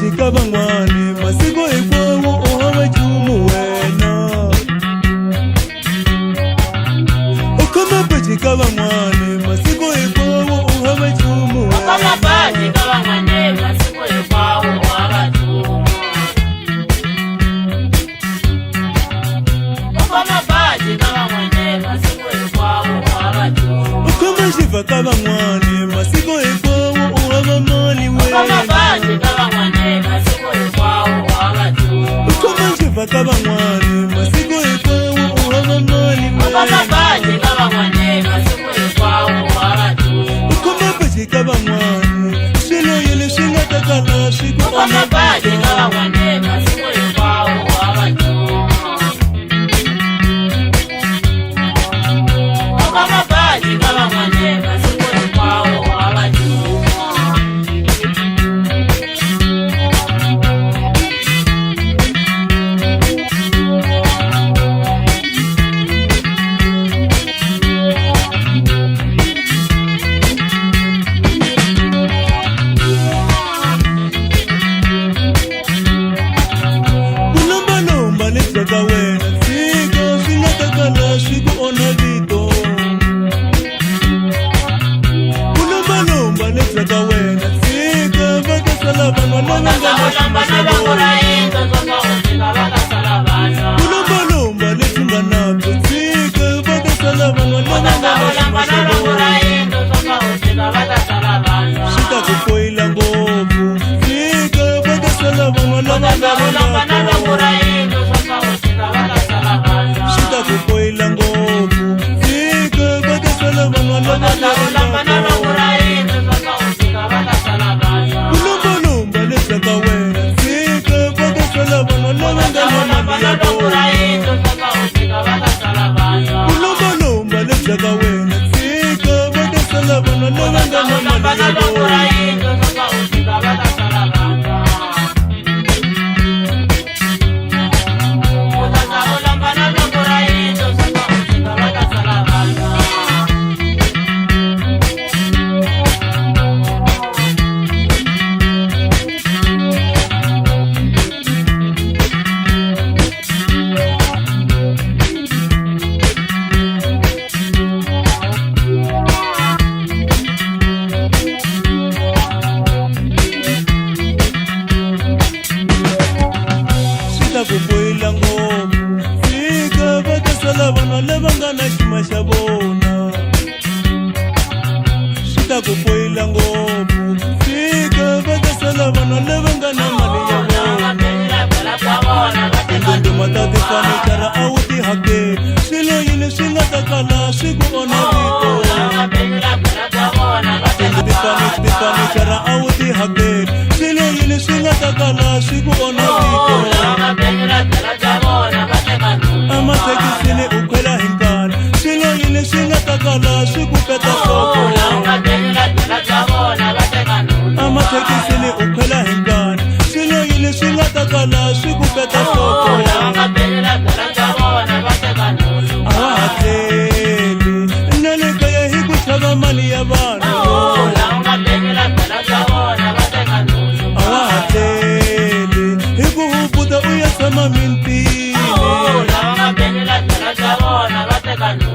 pachika van'wani masiku hinkwawo u hava nchumu wena. U khoma pachika van'wani masiku hinkwawo u hava nchumu wena. Shiva ka van'wani masiku hinkwawo u hava mali wena. U khoma shiva ka van'wani masiku hinkwawo u hava mali wena. U khoma baji ka van'wani swilo yile swi nga ta kala swi ku onha Mama minti, oh, la mama beni la tela jabona, bate kanu.